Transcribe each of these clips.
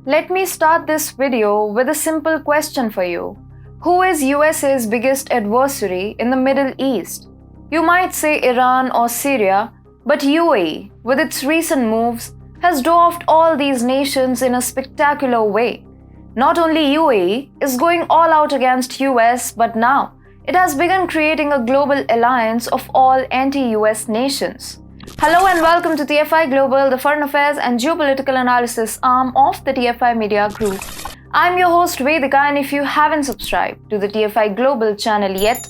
Let me start this video with a simple question for you. Who is USA's biggest adversary in the Middle East? You might say Iran or Syria, but UAE, with its recent moves, has dwarfed all these nations in a spectacular way. Not only UAE is going all out against US, but now it has begun creating a global alliance of all anti-US nations. Hello and welcome to TFI Global, the foreign affairs and geopolitical analysis arm of the TFI Media Group. I'm your host Vedika, and if you haven't subscribed to the TFI Global channel yet,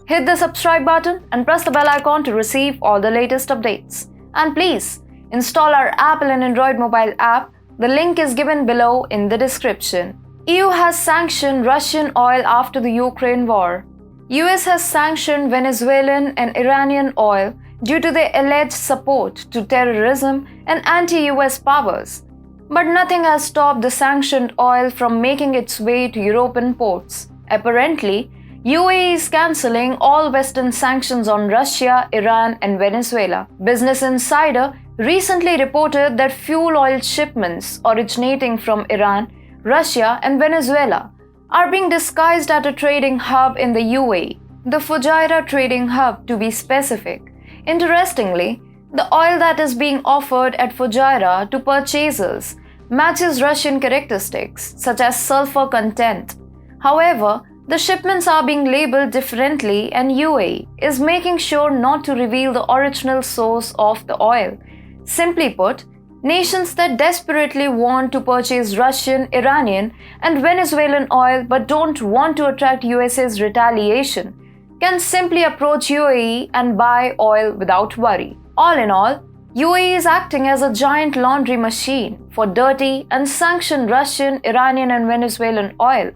hit the subscribe button and press the bell icon to receive all the latest updates. And please install our Apple and Android mobile app. The link is given below in the description. EU has sanctioned Russian oil after the Ukraine war. US has sanctioned Venezuelan and Iranian oil due to their alleged support to terrorism and anti-US powers. But nothing has stopped the sanctioned oil from making its way to European ports. Apparently, UAE is cancelling all Western sanctions on Russia, Iran, and Venezuela. Business Insider recently reported that fuel oil shipments originating from Iran, Russia, and Venezuela are being disguised at a trading hub in the UAE, the Fujairah trading hub to be specific. Interestingly, the oil that is being offered at Fujairah to purchasers matches Russian characteristics such as sulfur content. However, the shipments are being labeled differently, and UAE is making sure not to reveal the original source of the oil. Simply put, nations that desperately want to purchase Russian, Iranian, and Venezuelan oil but don't want to attract USA's retaliation can simply approach UAE and buy oil without worry. All in all, UAE is acting as a giant laundry machine for dirty and sanctioned Russian, Iranian, and Venezuelan oil.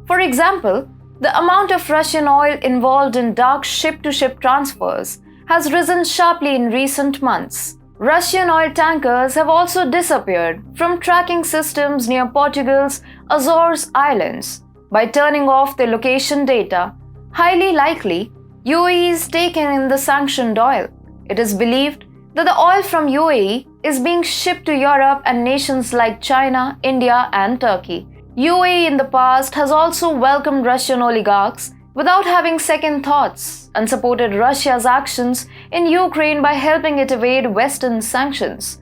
For example, the amount of Russian oil involved in dark ship-to-ship transfers has risen sharply in recent months. Russian oil tankers have also disappeared from tracking systems near Portugal's Azores Islands. By turning off their location data, highly likely, UAE is taking in the sanctioned oil. It is believed that the oil from UAE is being shipped to Europe and nations like China, India, and Turkey. UAE in the past has also welcomed Russian oligarchs without having second thoughts and supported Russia's actions in Ukraine by helping it evade Western sanctions.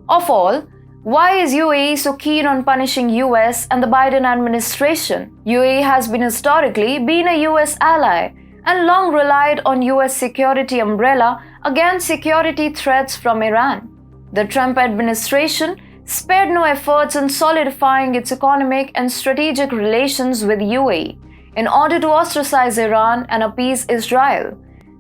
Of all, why is UAE so keen on punishing US and the Biden administration? UAE has historically been a US ally and long relied on US security umbrella against security threats from Iran. The Trump administration spared no efforts in solidifying its economic and strategic relations with UAE in order to ostracize Iran and appease Israel.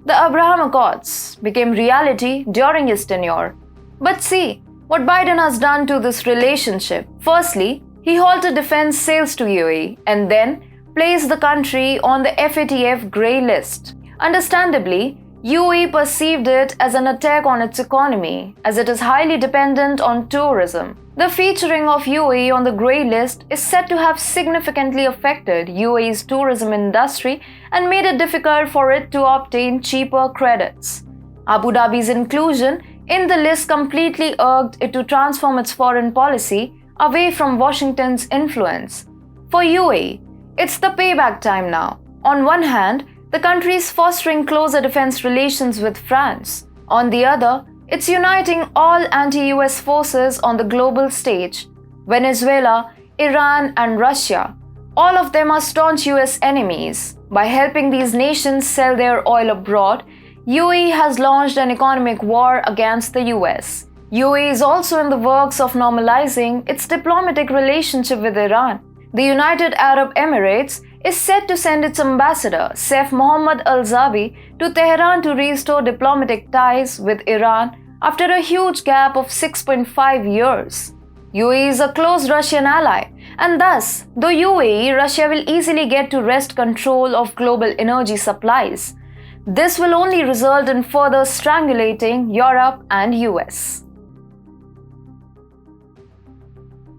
The Abraham Accords became reality during his tenure. But see what Biden has done to this relationship. Firstly, he halted defense sales to UAE and then placed the country on the FATF grey list. Understandably, UAE perceived it as an attack on its economy, as it is highly dependent on tourism. The featuring of UAE on the grey list is said to have significantly affected UAE's tourism industry and made it difficult for it to obtain cheaper credits. Abu Dhabi's inclusion in the list completely urged it to transform its foreign policy away from Washington's influence. For UAE, it's the payback time now. On one hand, the country is fostering closer defense relations with France. On the other, it's uniting all anti-US forces on the global stage. Venezuela, Iran, and Russia, all of them are staunch US enemies. By helping these nations sell their oil abroad, UAE has launched an economic war against the US. UAE is also in the works of normalizing its diplomatic relationship with Iran. The United Arab Emirates is set to send its ambassador, Saif Mohammad Al-Zabi, to Tehran to restore diplomatic ties with Iran after a huge gap of 6.5 years. UAE is a close Russian ally, and thus, though UAE, Russia will easily get to wrest control of global energy supplies. This will only result in further strangulating Europe and US.